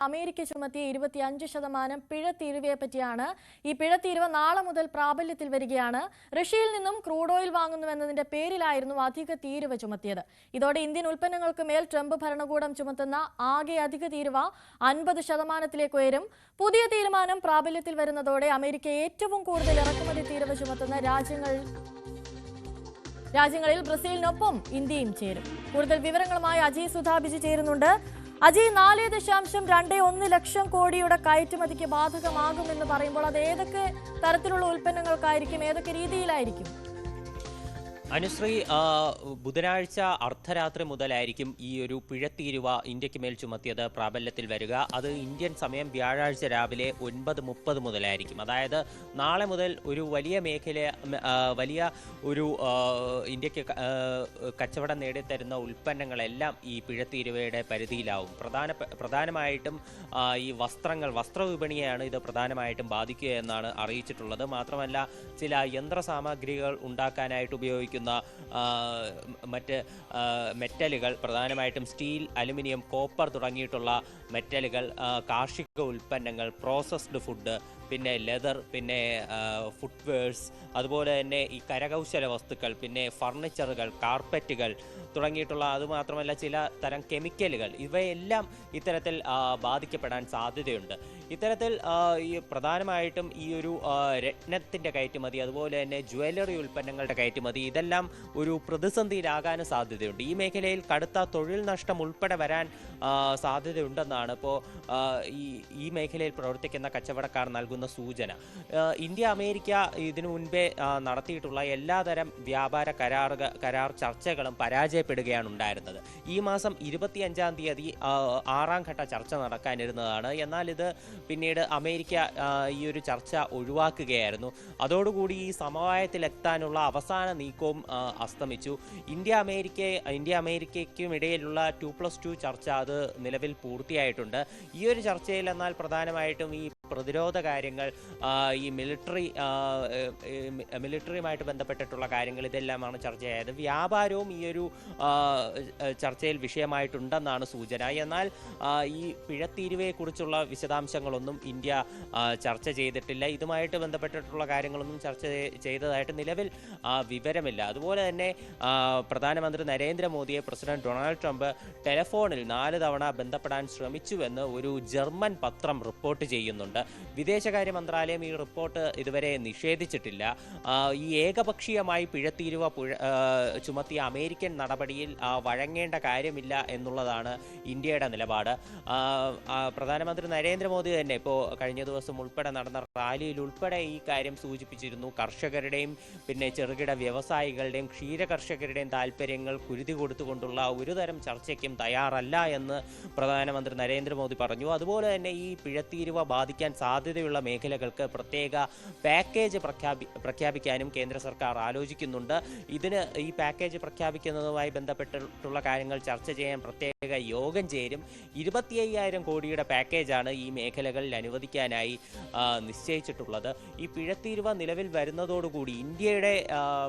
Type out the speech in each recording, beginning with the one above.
America ചുമത്തിയ 25% പിഴ തീരുവയെ പറ്റിയാണ്. ഈ പിഴ തീരുവ നാളെ മുതൽ പ്രാബല്യത്തിൽ വരികയാണ്. റഷ്യയിൽ നിന്നും ക്രൂഡ് ഓയിൽ വാങ്ങുന്നുവെന്നതിന്റെ പേരിലായിരുന്നു അധിക തീരുവ ചുമത്തിയത്. ഇതോടെ ഇന്ത്യൻ ഉൽപ്പന്നങ്ങൾക്ക് മേൽ ട്രംപ് ഭരണകൂടം ചുമത്തുന്ന ആകെ അധിക തീരുവ 50%ത്തിലേക്ക് ഉയരും. പുതിയ തീരുമാനം പ്രാബല്യത്തിൽ വരുന്നതോടെ അമേരിക്ക ഏറ്റവും കൂടുതൽ ഇറക്കുമതി തീരുവ ചുമത്തുന്ന രാജ്യങ്ങളിൽ ബ്രസീലിനൊപ്പം ഇന്ത്യയും ചേരും. കൂടുതൽ വിവരങ്ങളുമായി അജയ് സുധാബിജി ചേരുന്നുണ്ട്. അജയ്, 4.21 ലക്ഷം കോടിയുടെ കയറ്റുമതിക്ക് ബാധകമാകുമെന്ന് പറയുമ്പോൾ അത് ഏതൊക്കെ തരത്തിലുള്ള ഉൽപ്പന്നങ്ങൾക്കായിരിക്കും, ഏതൊക്കെ രീതിയിലായിരിക്കും? അനുശ്രീ, ബുധനാഴ്ച അർദ്ധരാത്രി മുതലായിരിക്കും ഈ ഒരു പിഴത്തീരുവ ഇന്ത്യക്ക് മേൽ ചുമത്തിയത് പ്രാബല്യത്തിൽ വരിക. അത് ഇന്ത്യൻ സമയം വ്യാഴാഴ്ച രാവിലെ 9:30 മുതലായിരിക്കും. അതായത് നാളെ മുതൽ ഒരു വലിയ ഒരു ഇന്ത്യക്ക് കച്ചവടം നേടിത്തരുന്ന ഉൽപ്പന്നങ്ങളെല്ലാം ഈ പിഴത്തീരുവയുടെ പരിധിയിലാവും. പ്രധാനമായിട്ടും ഈ വസ്ത്രവിപണിയെയാണ് ഇത് പ്രധാനമായിട്ടും ബാധിക്കുക എന്നാണ് അറിയിച്ചിട്ടുള്ളത്. മാത്രമല്ല, ചില യന്ത്രസാമഗ്രികൾ ഉണ്ടാക്കാനായിട്ട് ഉപയോഗിക്കുന്ന മറ്റ് മെറ്റലുകൾ, പ്രധാനമായിട്ടും സ്റ്റീൽ, അലുമിനിയം, കോപ്പർ തുടങ്ങിയിട്ടുള്ള മെറ്റലുകൾ, കാർഷിക ഉൽപ്പന്നങ്ങൾ, പ്രോസസ്ഡ് ഫുഡ്, പിന്നെ ലെതർ, പിന്നെ ഫുട്വെയർസ്, അതുപോലെ തന്നെ ഈ കരകൗശല വസ്തുക്കൾ, പിന്നെ ഫർണിച്ചറുകൾ, കാർപ്പറ്റുകൾ തുടങ്ങിയിട്ടുള്ള, അതുമാത്രമല്ല ചില തരം കെമിക്കലുകൾ, ഇവയെല്ലാം ഇത്തരത്തിൽ ബാധിക്കപ്പെടാൻ സാധ്യതയുണ്ട്. ഇത്തരത്തിൽ ഈ പ്രധാനമായിട്ടും ഈ ഒരു രത്നത്തിൻ്റെ കയറ്റുമതി, അതുപോലെ തന്നെ ജ്വല്ലറി ഉൽപ്പന്നങ്ങളുടെ കയറ്റുമതി, ഇതെല്ലാം ഒരു പ്രതിസന്ധിയിലാകാനും സാധ്യതയുണ്ട്. ഈ മേഖലയിൽ കടുത്ത തൊഴിൽ നഷ്ടം ഉൾപ്പെടെ വരാൻ സാധ്യതയുണ്ടെന്നാണ് ഇപ്പോൾ ഈ മേഖലയിൽ പ്രവർത്തിക്കുന്ന കച്ചവടക്കാർ നൽകുന്ന സൂചന. ഇന്ത്യ അമേരിക്ക ഇതിനു മുൻപേ നടത്തിയിട്ടുള്ള എല്ലാതരം വ്യാപാര കരാർ ചർച്ചകളും പരാജയപ്പെടുകയാണ് ഉണ്ടായിരുന്നത്. ഈ മാസം 25-ാം തീയതി 6ാം ഘട്ട ചർച്ച നടക്കാനിരുന്നതാണ്. എന്നാൽ ഇത് പിന്നീട് അമേരിക്ക ഈ ഒരു ചർച്ച ഒഴിവാക്കുകയായിരുന്നു. അതോടുകൂടി ഈ സമവായത്തിലെത്താനുള്ള അവസാന നീക്കവും അസ്തമിച്ചു. ഇന്ത്യ അമേരിക്കയ്ക്കും ഇടയിലുള്ള 2+2 ചർച്ച അത് നിലവിൽ പൂർത്തിയായിട്ടുണ്ട്. ഈ ഒരു ചർച്ചയിൽ എന്നാൽ പ്രധാനമായിട്ടും ഈ പ്രതിരോധ കാര്യങ്ങൾ, ഈ മിലിറ്ററിയുമായിട്ട് ബന്ധപ്പെട്ടിട്ടുള്ള കാര്യങ്ങൾ, ഇതെല്ലാമാണ് ചർച്ചയായത്. വ്യാപാരവും ഈ ഒരു ചർച്ചയിൽ വിഷയമായിട്ടുണ്ടെന്നാണ് സൂചന. എന്നാൽ ഈ പിഴത്തീരുവയെക്കുറിച്ചുള്ള വിശദാംശങ്ങളൊന്നും ഇന്ത്യ ചർച്ച ചെയ്തിട്ടില്ല. ഇതുമായിട്ട് ബന്ധപ്പെട്ടിട്ടുള്ള കാര്യങ്ങളൊന്നും ചർച്ച ചെയ്തതായിട്ട് നിലവിൽ വിവരമില്ല. അതുപോലെ തന്നെ പ്രധാനമന്ത്രി നരേന്ദ്രമോദിയെ പ്രസിഡന്റ് ഡൊണാൾഡ് ട്രംപ് ടെലിഫോണിൽ 4 തവണ ബന്ധപ്പെടാൻ ശ്രമിച്ചുവെന്ന് ഒരു ജർമ്മൻ പത്രം റിപ്പോർട്ട് ചെയ്യുന്നുണ്ട്. വിദേശകാര്യ മന്ത്രാലയം ഈ റിപ്പോർട്ട് ഇതുവരെ നിഷേധിച്ചിട്ടില്ല. ഈ ഏകപക്ഷീയമായി പിഴത്തീരുവ ചുമത്തിയ അമേരിക്കൻ നടപടിയിൽ വഴങ്ങേണ്ട കാര്യമില്ല എന്നുള്ളതാണ് ഇന്ത്യയുടെ നിലപാട്. പ്രധാനമന്ത്രി നരേന്ദ്രമോദി തന്നെ ഇപ്പോൾ കഴിഞ്ഞ ദിവസം ഉൾപ്പെടെ നടന്ന റാലിയിൽ ഉൾപ്പെടെ ഈ കാര്യം സൂചിപ്പിച്ചിരുന്നു. കർഷകരുടെയും പിന്നെ ചെറുകിട വ്യവസായികളുടെയും ക്ഷീരകർഷകരുടെയും താല്പര്യങ്ങൾ കുരുതി കൊടുത്തുകൊണ്ടുള്ള ഒരുതരം ചർച്ചയ്ക്കും തയ്യാറല്ല എന്ന് പ്രധാനമന്ത്രി നരേന്ദ്രമോദി പറഞ്ഞു. അതുപോലെ തന്നെ ഈ പിഴത്തീരുവ ബാധിക്കാൻ സാധ്യതയുള്ള മേഖലകൾക്ക് പ്രത്യേക പാക്കേജ് പ്രഖ്യാപിക്കാനും കേന്ദ്ര സർക്കാർ ആലോചിക്കുന്നുണ്ട്. ഈ പാക്കേജ് പ്രഖ്യാപിക്കുന്നതുമായി ബന്ധപ്പെട്ടിട്ടുള്ള കാര്യങ്ങൾ ചർച്ച ചെയ്യാൻ പ്രത്യേക യോഗം ചേരും. 25,000 കോടിയുടെ പാക്കേജാണ് ഈ മേഖലകളിൽ അനുവദിക്കാനായി നിശ്ചയിച്ചിട്ടുള്ളത്. ഈ പിഴത്തീരുവ നിലവിൽ വരുന്നതോടുകൂടി ഇന്ത്യയുടെ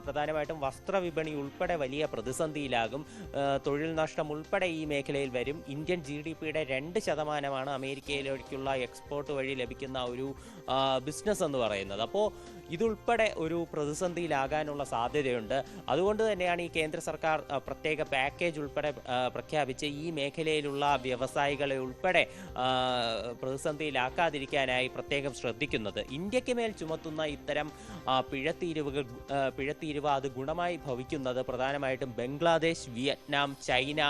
പ്രധാനമായിട്ടും വസ്ത്രവിപണി ഉൾപ്പെടെ വലിയ പ്രതിസന്ധിയിലാകും. തൊഴിൽ നഷ്ടം ഉൾപ്പെടെ ഈ മേഖലയിൽ വരും. ഇന്ത്യൻ GDPയുടെ 2% അമേരിക്കയിലേക്കുള്ള എക്സ്പോർട്ട് വഴി ലഭിക്കുന്ന ഒരു ബിസിനസ് എന്ന് പറയുന്നത്. അപ്പോൾ ഇതുൾപ്പെടെ ഒരു പ്രതിസന്ധിയിലാകാനുള്ള സാധ്യതയുണ്ട്. അതുകൊണ്ട് തന്നെയാണ് ഈ കേന്ദ്ര സർക്കാർ പ്രത്യേക പാക്കേജ് ഉൾപ്പെടെ പ്രഖ്യാപിച്ച് ഈ മേഖലയിലുള്ള വ്യവസായികളെ ഉൾപ്പെടെ പ്രതിസന്ധിയിലാക്കാതിരിക്കാനായി പ്രത്യേകം ശ്രദ്ധിക്കുന്നത്. ഇന്ത്യക്ക് മേൽ ചുമത്തുന്ന ഇത്തരം പിഴത്തീരുവ അത് ഗുണമായി ഭവിക്കുന്നത് പ്രധാനമായിട്ടും ബംഗ്ലാദേശ്, വിയറ്റ്നാം, ചൈന,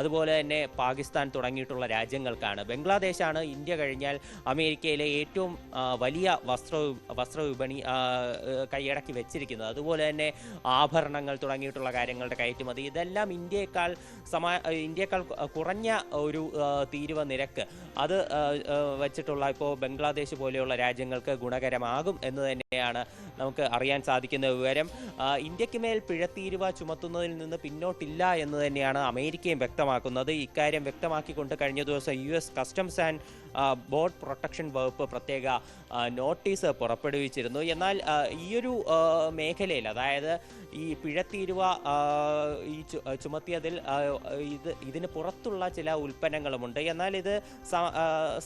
അതുപോലെ തന്നെ പാകിസ്ഥാൻ തുടങ്ങിയിട്ടുള്ള രാജ്യങ്ങൾക്കാണ്. ബംഗ്ലാദേശാണ് ഇന്ത്യ കഴിഞ്ഞാൽ അമേരിക്കയിലെ ഏറ്റവും വലിയ വസ്ത്രവിപണി കൈയടക്കി വെച്ചിരിക്കുന്നത്. അതുപോലെ തന്നെ ആഭരണങ്ങൾ തുടങ്ങിയിട്ടുള്ള കാര്യങ്ങളുടെ കയറ്റുമതി, ഇതെല്ലാം ഇന്ത്യയേക്കാൾ കുറഞ്ഞ ഒരു തീരുവ നിരക്ക് അത് വച്ചിട്ടുള്ള ഇപ്പോൾ ബംഗ്ലാദേശ് പോലെയുള്ള രാജ്യങ്ങൾക്ക് ഗുണകരമാകും എന്ന് തന്നെയാണ് നമുക്ക് അറിയാൻ സാധിക്കുന്ന വിവരം. ഇന്ത്യക്ക് മേൽ പിഴത്തീരുവ ചുമത്തുന്നതിൽ നിന്ന് പിന്നോട്ടില്ല എന്ന് തന്നെയാണ് അമേരിക്കയും വ്യക്തമാക്കുന്നത്. ഇക്കാര്യം വ്യക്തമാക്കിക്കൊണ്ട് കഴിഞ്ഞ ദിവസം US customs and board protection വകുപ്പ് പ്രത്യേക നോട്ടീസ് പുറപ്പെടുവിച്ചിരുന്നു. എന്നാൽ ഈയൊരു മേഖലയിൽ, അതായത് ഈ പിഴത്തീരുവ ചുമത്തിയതിൽ ഇതിന് പുറത്തുള്ള ചില ഉൽപ്പന്നങ്ങളുമുണ്ട്. എന്നാൽ ഇത്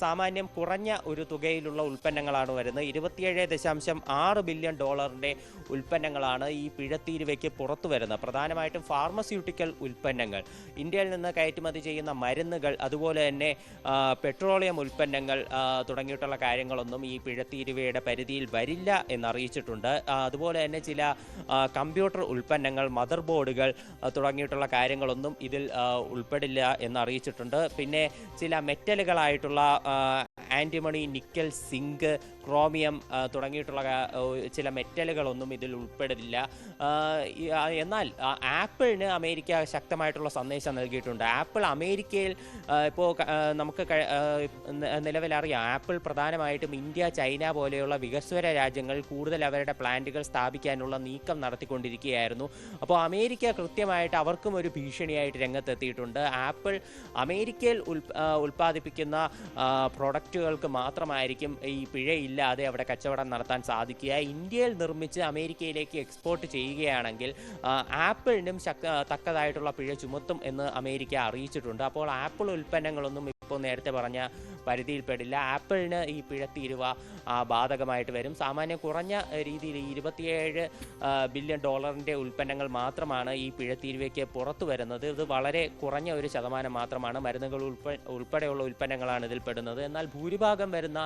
സാമാന്യം കുറഞ്ഞ ഒരു തുകയിലുള്ള ഉൽപ്പന്നങ്ങളാണ് വരുന്നത്. 27.6 ബില്യൺ ഡോളറിൻ്റെ ഉൽപ്പന്നങ്ങളാണ് ഈ പിഴത്തീരുവയ്ക്ക് പുറത്തു വരുന്നത്. പ്രധാനമായിട്ടും ഫാർമസ്യൂട്ടിക്കൽ ഉൽപ്പന്നങ്ങൾ, ഇന്ത്യയിൽ നിന്ന് കയറ്റുമതി ചെയ്യുന്ന മരുന്നുകൾ, അതുപോലെ തന്നെ പെട്രോളിയം ഉൽപ്പന്നങ്ങൾ തുടങ്ങിയിട്ടുള്ള കാര്യങ്ങളൊന്നും ഈ പിഴത്തീരുവയുടെ പരിധിയിൽ വരില്ല എന്നറിയിച്ചിട്ടുണ്ട്. അതുപോലെ തന്നെ ചില കമ്പ്യൂട്ടർ ഉൽപ്പന്നങ്ങൾ, മദർ ബോർഡുകൾ തുടങ്ങിയിട്ടുള്ള കാര്യങ്ങളൊന്നും ഇതിൽ ഉൾപ്പെടില്ല എന്നറിയിച്ചിട്ടുണ്ട്. പിന്നെ ചില മെറ്റലുകളായിട്ടുള്ള ആൻറ്റിമണി, നിക്കൽ, സിങ്ക്, ക്രോമിയം തുടങ്ങിയിട്ടുള്ള ചില മെറ്റലുകളൊന്നും ഇതിൽ ഉൾപ്പെടില്ല. എന്നാൽ ആപ്പിളിന് അമേരിക്ക ശക്തമായിട്ടുള്ള സന്ദേശം നൽകിയിട്ടുണ്ട്. ആപ്പിൾ അമേരിക്കയിൽ ഇപ്പോൾ നമുക്ക് നിലവിലറിയാം, ആപ്പിൾ പ്രധാനമായിട്ടും ഇന്ത്യ, ചൈന പോലെയുള്ള വികസ്വര രാജ്യങ്ങളിൽ കൂടുതൽ അവരുടെ പ്ലാന്റുകൾ സ്ഥാപിക്കാനുള്ള നീക്കം നടത്തിക്കൊണ്ടിരിക്കുകയായിരുന്നു. അപ്പോൾ അമേരിക്ക കൃത്യമായിട്ട് അവർക്കും ഒരു ഭീഷണിയായിട്ട് രംഗത്തെത്തിയിട്ടുണ്ട്. ആപ്പിൾ അമേരിക്കയിൽ ഉൽപ്പാദിപ്പിക്കുന്ന പ്രൊഡക്റ്റുകൾക്ക് മാത്രമായിരിക്കും ഈ പിഴയില്ലാതെ അവിടെ കച്ചവടം നടത്താൻ സാധിക്കുക. ഇന്ത്യയിൽ നിർമ്മിച്ച് അമേരിക്കയിലേക്ക് എക്സ്പോർട്ട് ചെയ്യുകയാണെങ്കിൽ ആപ്പിളിനും തക്കതായിട്ടുള്ള പിഴ ചുമത്തും എന്ന് അമേരിക്ക അറിയിച്ചിട്ടുണ്ട്. അപ്പോൾ ആപ്പിൾ ഉൽപ്പന്നങ്ങളൊന്നും ഇപ്പോൾ നേരത്തെ പറഞ്ഞ പരിധിയിൽപ്പെടില്ല. ആപ്പിളിന് ഈ പിഴത്തീരുവ ബാധകമായിട്ട് വരും. സാമാന്യം കുറഞ്ഞ രീതിയിൽ 27 ബില്യൺ ഡോളറിൻ്റെ ഉൽപ്പന്നങ്ങൾ മാത്രമാണ് ഈ പിഴത്തീരുവയ്ക്ക് പുറത്തു വരുന്നത്. ഇത് വളരെ കുറഞ്ഞ ഒരു ശതമാനം മാത്രമാണ്. മരുന്നുകൾ ഉൾപ്പെടെയുള്ള ഉൽപ്പന്നങ്ങളാണ് ഇതിൽ പെടുന്നത്. എന്നാൽ ഭൂരിഭാഗം വരുന്ന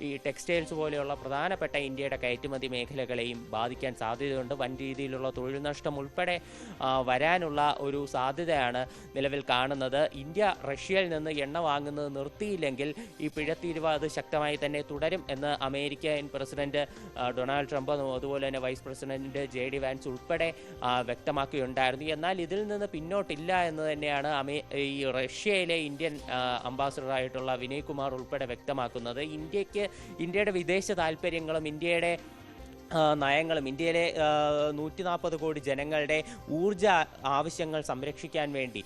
ഈ ടെക്സ്റ്റൈൽസ് പോലെയുള്ള പ്രധാനപ്പെട്ട ഇന്ത്യയുടെ കയറ്റുമതി മേഖലകളെയും ബാധിക്കാൻ സാധ്യതയുണ്ട്. വൻ രീതിയിലുള്ള തൊഴിൽ നഷ്ടം ഉൾപ്പെടെ വരാനുള്ള ഒരു സാധ്യതയാണ് നിലവിൽ കാണുന്നത്. ഇന്ത്യ റഷ്യയിൽ നിന്ന് എണ്ണ വാങ്ങുന്നത് നിർത്തിയില്ലെങ്കിൽ ഈ പിഴത്തീരുവ അത് ശക്തമായി തന്നെ തുടരും എന്ന് അമേരിക്കൻ പ്രസിഡന്റ് ഡൊണാൾഡ് ട്രംപ്, അതുപോലെ തന്നെ വൈസ് പ്രസിഡന്റ് JD വാൻസ് ഉൾപ്പെടെ വ്യക്തമാക്കുകയുണ്ടായിരുന്നു. എന്നാൽ ഇതിൽ നിന്ന് പിന്നോട്ടില്ല എന്ന് തന്നെയാണ് ഈ റഷ്യയിലെ ഇന്ത്യൻ അംബാസഡറായിട്ടുള്ള വിനയ് കുമാർ ഉൾപ്പെടെ വ്യക്തമാക്കുന്നത്. ഇന്ത്യയുടെ വിദേശ താൽപ്പര്യങ്ങളും ഇന്ത്യയുടെ നയങ്ങളും, ഇന്ത്യയിലെ 140 കോടി ജനങ്ങളുടെ ഊർജ ആവശ്യങ്ങൾ സംരക്ഷിക്കാൻ വേണ്ടി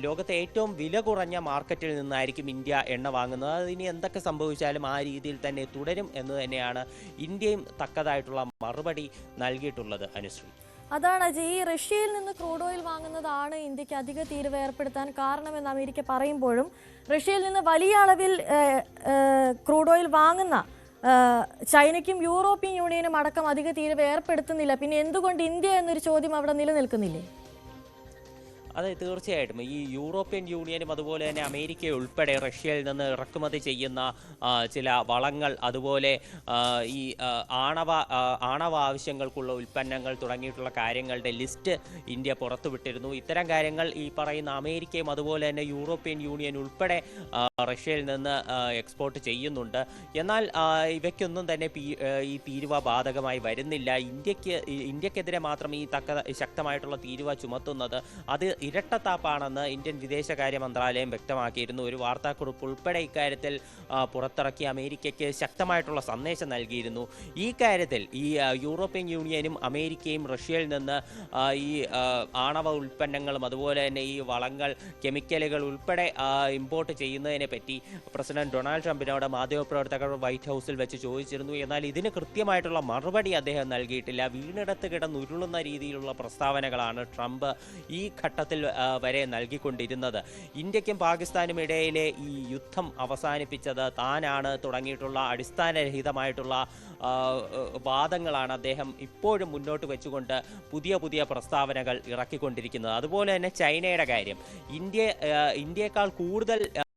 ലോകത്തെ ഏറ്റവും വില കുറഞ്ഞ മാർക്കറ്റിൽ നിന്നായിരിക്കും ഇന്ത്യ എണ്ണ വാങ്ങുന്നത്. അതിനി എന്തൊക്കെ സംഭവിച്ചാലും ആ രീതിയിൽ തന്നെ തുടരും എന്ന് തന്നെയാണ് ഇന്ത്യയും തക്കതായിട്ടുള്ള മറുപടി നൽകിയിട്ടുള്ളത്. അനുശ്രീ, അതാണ് അജയ്, ഈ റഷ്യയിൽ നിന്ന് ക്രൂഡ് ഓയിൽ വാങ്ങുന്നതാണ് ഇന്ത്യക്ക് അധിക തീരുവ ഏർപ്പെടുത്താൻ കാരണമെന്ന് അമേരിക്ക പറയുമ്പോഴും റഷ്യയിൽ നിന്ന് വലിയ അളവിൽ ക്രൂഡ് ഓയിൽ വാങ്ങുന്ന ചൈനയ്ക്കും യൂറോപ്യൻ യൂണിയനും അടക്കം അധിക തീരുവ ഏർപ്പെടുത്തുന്നില്ല. പിന്നെ എന്തുകൊണ്ട് ഇന്ത്യ എന്നൊരു ചോദ്യം അവിടെ നിലനിൽക്കുന്നില്ലേ? അതെ, തീർച്ചയായിട്ടും ഈ യൂറോപ്യൻ യൂണിയനും അതുപോലെ തന്നെ അമേരിക്ക ഉൾപ്പെടെ റഷ്യയിൽ നിന്ന് ഇറക്കുമതി ചെയ്യുന്ന ചില വളങ്ങൾ, അതുപോലെ ഈ ആണവ ആവശ്യങ്ങൾക്കുള്ള ഉൽപ്പന്നങ്ങൾ തുടങ്ങിയിട്ടുള്ള കാര്യങ്ങളുടെ ലിസ്റ്റ് ഇന്ത്യ പുറത്തുവിട്ടിരുന്നു. ഇത്തരം കാര്യങ്ങൾ ഈ പറയുന്ന അമേരിക്കയും അതുപോലെ തന്നെ യൂറോപ്യൻ യൂണിയൻ ഉൾപ്പെടെ റഷ്യയിൽ നിന്ന് എക്സ്പോർട്ട് ചെയ്യുന്നുണ്ട്. എന്നാൽ ഇവയ്ക്കൊന്നും തന്നെ ഈ തീരുവ ബാധകമായി വരുന്നില്ല. ഇന്ത്യക്കെതിരെ മാത്രം ഈ ശക്തമായിട്ടുള്ള തീരുവ ചുമത്തുന്നത് അത് ഇരട്ടത്താപ്പാണെന്ന് ഇന്ത്യൻ വിദേശകാര്യ മന്ത്രാലയം വ്യക്തമാക്കിയിരുന്നു. ഒരു വാർത്താക്കുറിപ്പ് ഉൾപ്പെടെ ഇക്കാര്യത്തിൽ പുറത്തിറക്കി അമേരിക്കയ്ക്ക് ശക്തമായിട്ടുള്ള സന്ദേശം നൽകിയിരുന്നു. ഈ കാര്യത്തിൽ ഈ യൂറോപ്യൻ യൂണിയനും അമേരിക്കയും റഷ്യയിൽ നിന്ന് ഈ ആണവ ഉൽപ്പന്നങ്ങളും അതുപോലെ തന്നെ ഈ വളങ്ങൾ, കെമിക്കലുകൾ ഉൾപ്പെടെ ഇമ്പോർട്ട് ചെയ്യുന്നതിനെ പറ്റി പ്രസിഡന്റ് ഡൊണാൾഡ് ട്രംപിനോട് മാധ്യമപ്രവർത്തകർ വൈറ്റ് ഹൗസിൽ വെച്ച് ചോദിച്ചിരുന്നു. എന്നാൽ ഇതിന് കൃത്യമായിട്ടുള്ള മറുപടി അദ്ദേഹം നൽകിയിട്ടില്ല. വീണിടത്ത് കിടന്നുരുളുന്ന രീതിയിലുള്ള പ്രസ്താവനകളാണ് ട്രംപ് ഈ ഘട്ടത്തിൽ വരെ നൽകിക്കൊണ്ടിരുന്നത്. ഇന്ത്യക്കും പാകിസ്ഥാനും ഇടയിലെ ഈ യുദ്ധം അവസാനിപ്പിച്ചത് താനാണ് തുടങ്ങിയിട്ടുള്ള അടിസ്ഥാനരഹിതമായിട്ടുള്ള വാദങ്ങളാണ് അദ്ദേഹം ഇപ്പോഴും മുന്നോട്ട് വെച്ചുകൊണ്ട് പുതിയ പ്രസ്താവനകൾ ഇറക്കിക്കൊണ്ടിരിക്കുന്നത്. അതുപോലെ തന്നെ ചൈനയുടെ കാര്യം, ഇന്ത്യയേക്കാൾ കൂടുതൽ